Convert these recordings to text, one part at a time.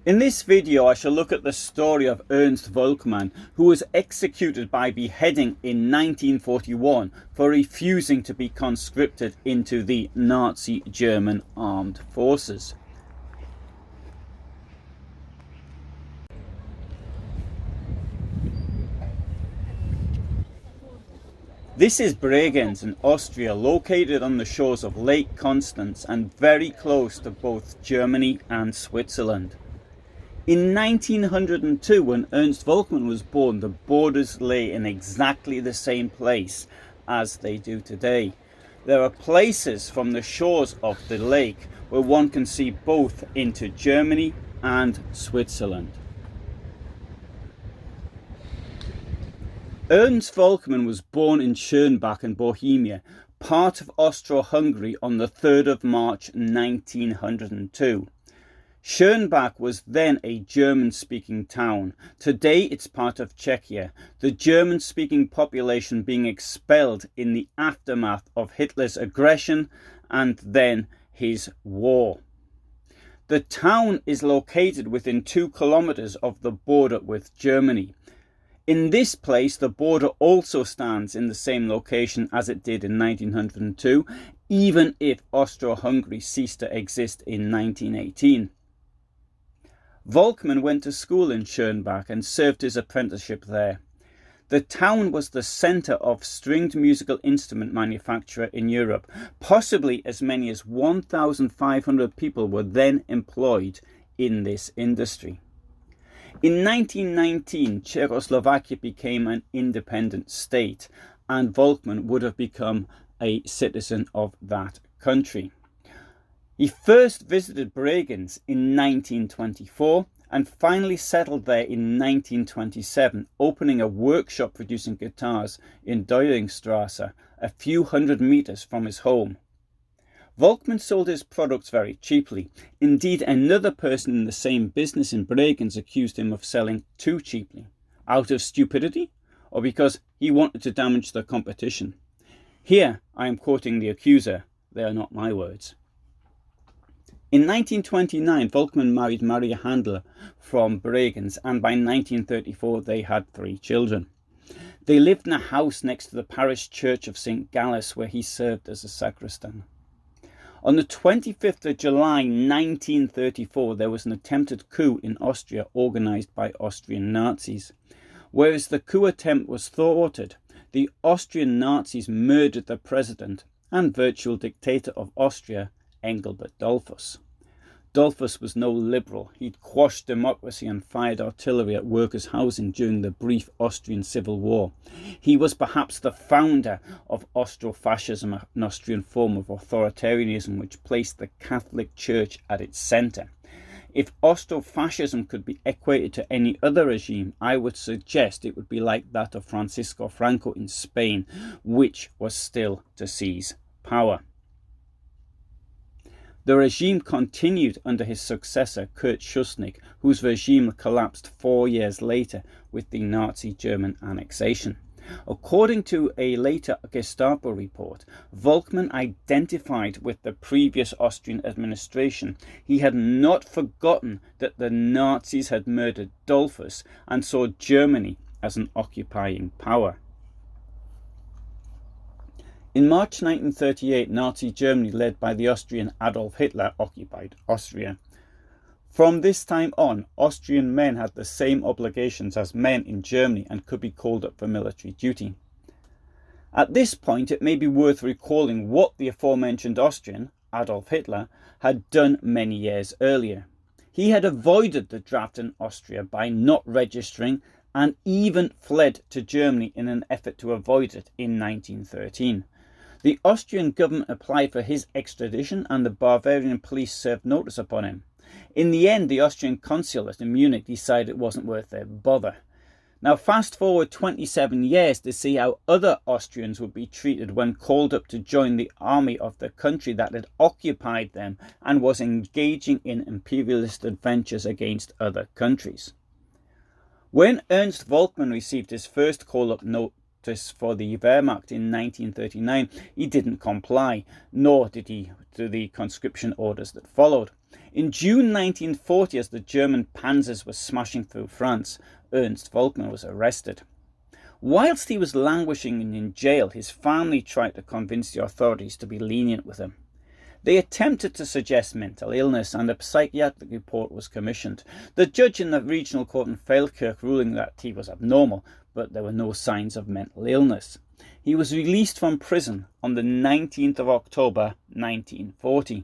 In this video I shall look at the story of Ernst Volkmann, who was executed by beheading in 1941 for refusing to be conscripted into the Nazi German armed forces. This is Bregenz in Austria, located on the shores of Lake Constance and very close to both Germany and Switzerland. In 1902, when Ernst Volkmann was born, the borders lay in exactly the same place as they do today. There are places from the shores of the lake where one can see both into Germany and Switzerland. Ernst Volkmann was born in Schönbach in Bohemia, part of Austro Hungary, on the 3rd of March 1902. Schönbach was then a German-speaking town. Today it's part of Czechia, the German-speaking population being expelled in the aftermath of Hitler's aggression and then his war. The town is located within 2 kilometers of the border with Germany. In this place, the border also stands in the same location as it did in 1902, even if Austro-Hungary ceased to exist in 1918. Volkmann went to school in Schönbach and served his apprenticeship there. The town was the centre of stringed musical instrument manufacture in Europe. Possibly as many as 1,500 people were then employed in this industry. In 1919, Czechoslovakia became an independent state, and Volkmann would have become a citizen of that country. He first visited Bregenz in 1924 and finally settled there in 1927, opening a workshop producing guitars in Deuringstrasse, a few hundred meters from his home. Volkmann sold his products very cheaply. Indeed, another person in the same business in Bregenz accused him of selling too cheaply, out of stupidity or because he wanted to damage the competition. Here I am quoting the accuser, they are not my words. In 1929, Volkmann married Maria Handler from Bregenz, and by 1934 they had 3 children. They lived in a house next to the parish church of St. Gallus, where he served as a sacristan. On the 25th of July 1934, there was an attempted coup in Austria organised by Austrian Nazis. Whereas the coup attempt was thwarted, the Austrian Nazis murdered the president and virtual dictator of Austria, Engelbert Dollfuss. Dollfuss was no liberal. He'd quashed democracy and fired artillery at workers' housing during the brief Austrian Civil War. He was perhaps the founder of Austro-fascism, an Austrian form of authoritarianism which placed the Catholic Church at its centre. If Austro-fascism could be equated to any other regime, I would suggest it would be like that of Francisco Franco in Spain, which was still to seize power. The regime continued under his successor, Kurt Schuschnigg, whose regime collapsed 4 years later with the Nazi German annexation. According to a later Gestapo report, Volkmann identified with the previous Austrian administration. He had not forgotten that the Nazis had murdered Dollfuss and saw Germany as an occupying power. In March 1938, Nazi Germany, led by the Austrian Adolf Hitler, occupied Austria. From this time on, Austrian men had the same obligations as men in Germany and could be called up for military duty. At this point, it may be worth recalling what the aforementioned Austrian, Adolf Hitler, had done many years earlier. He had avoided the draft in Austria by not registering and even fled to Germany in an effort to avoid it in 1913. The Austrian government applied for his extradition and the Bavarian police served notice upon him. In the end, the Austrian consulate in Munich decided it wasn't worth their bother. Now fast forward 27 years to see how other Austrians would be treated when called up to join the army of the country that had occupied them and was engaging in imperialist adventures against other countries. When Ernst Volkmann received his first call-up note this for the Wehrmacht in 1939, he didn't comply, nor did he to the conscription orders that followed. In June 1940, as the German panzers were smashing through France, Ernst Volkmann was arrested. Whilst he was languishing in jail, his family tried to convince the authorities to be lenient with him. They attempted to suggest mental illness, and a psychiatric report was commissioned. The judge in the regional court in Feldkirch ruling that he was abnormal, but there were no signs of mental illness. He was released from prison on the 19th of October 1940.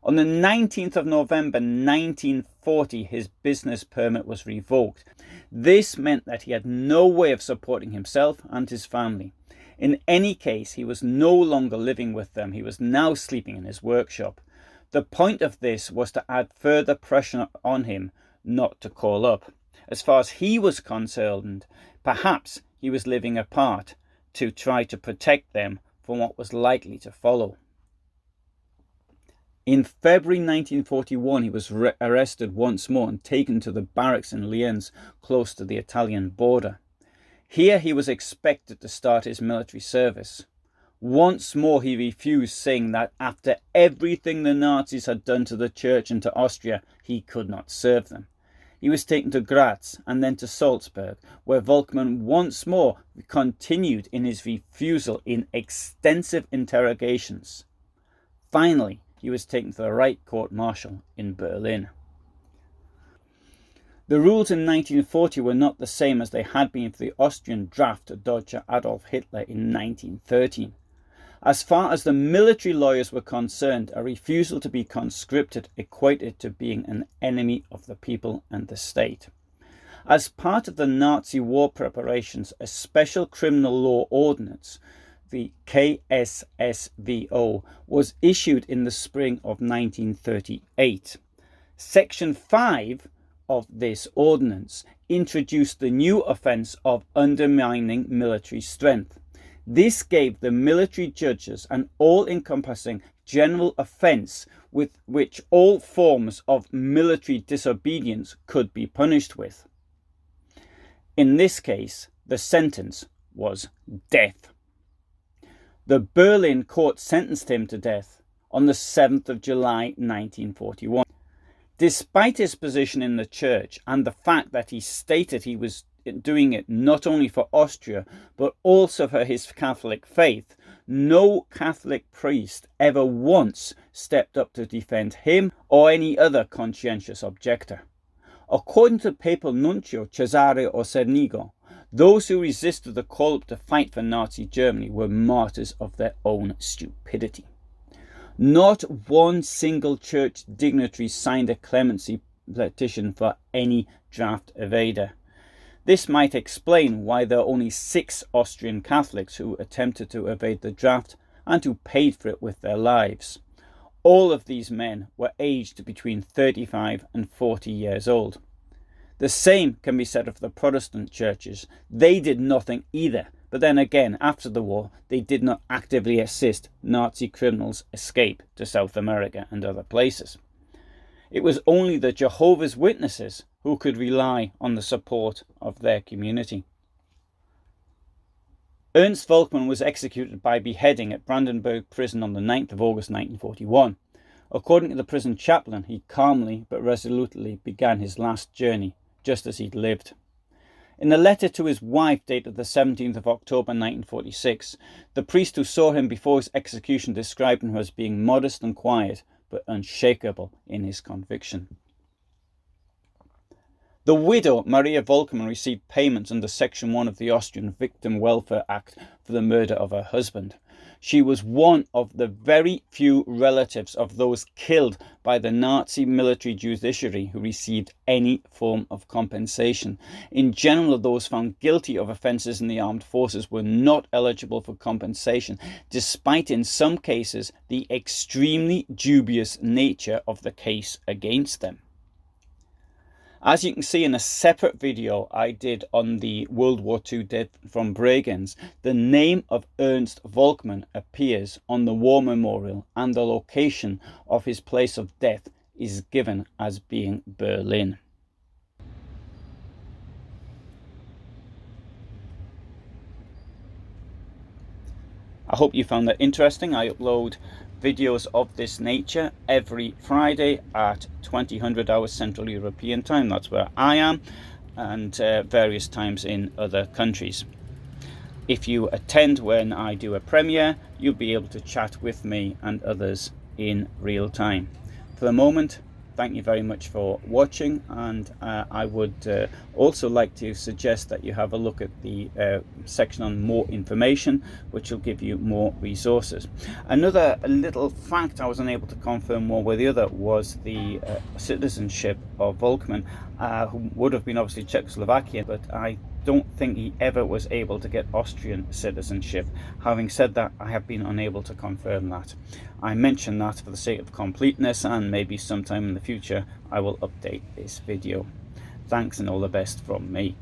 On the 19th of November 1940, his business permit was revoked. This meant that he had no way of supporting himself and his family. In any case, he was no longer living with them. He was now sleeping in his workshop. The point of this was to add further pressure on him not to call up. As far as he was concerned, perhaps he was living apart to try to protect them from what was likely to follow. In February 1941, he was arrested once more and taken to the barracks in Lienz, close to the Italian border. Here he was expected to start his military service. Once more he refused, saying that after everything the Nazis had done to the church and to Austria, he could not serve them. He was taken to Graz and then to Salzburg, where Volkmann once more continued in his refusal in extensive interrogations. Finally, he was taken to the Reich court-martial in Berlin. The rules in 1940 were not the same as they had been for the Austrian draft to Deutscher Adolf Hitler in 1913. As far as the military lawyers were concerned, a refusal to be conscripted equated to being an enemy of the people and the state. As part of the Nazi war preparations, a special criminal law ordinance, the KSSVO, was issued in the spring of 1938. Section 5 of this ordinance introduced the new offence of undermining military strength. This gave the military judges an all-encompassing general offence with which all forms of military disobedience could be punished with. In this case, the sentence was death. The Berlin court sentenced him to death on the 7th of July 1941. Despite his position in the church and the fact that he stated he was doing it not only for Austria but also for his Catholic faith, no Catholic priest ever once stepped up to defend him or any other conscientious objector. According to Papal Nuncio Cesare Orsenigo, those who resisted the call up to fight for Nazi Germany were martyrs of their own stupidity. Not one single church dignitary signed a clemency petition for any draft evader. This might explain why there are only 6 Austrian Catholics who attempted to evade the draft and who paid for it with their lives. All of these men were aged between 35 and 40 years old. The same can be said of the Protestant churches. They did nothing either. But then again, after the war, they did not actively assist Nazi criminals escape to South America and other places. It was only the Jehovah's Witnesses who could rely on the support of their community. Ernst Volkmann was executed by beheading at Brandenburg prison on the 9th of August 1941. According to the prison chaplain, he calmly but resolutely began his last journey, just as he'd lived. In a letter to his wife dated the 17th of October 1946, the priest who saw him before his execution described him as being modest and quiet, but unshakable in his conviction. The widow, Maria Volkmann, received payments under Section 1 of the Austrian Victim Welfare Act for the murder of her husband. She was one of the very few relatives of those killed by the Nazi military judiciary who received any form of compensation. In general, those found guilty of offences in the armed forces were not eligible for compensation, despite in some cases the extremely dubious nature of the case against them. As you can see in a separate video I did on the World War II dead from Bregenz, the name of Ernst Volkmann appears on the war memorial and the location of his place of death is given as being Berlin. I hope you found that interesting. I upload videos of this nature every Friday at 2000 hours Central European time. That's where I am, and various times in other countries. If you attend when I do a premiere, you'll be able to chat with me and others in real time. For the moment, thank you very much for watching, and I would also like to suggest that you have a look at the section on more information, which will give you more resources. Another little fact I was unable to confirm one way or the other was the citizenship of Volkmann, who would have been obviously Czechoslovakian, but I don't think he ever was able to get Austrian citizenship. Having said that, I have been unable to confirm that. I mention that for the sake of completeness, and maybe sometime in the future I will update this video. Thanks and all the best from me.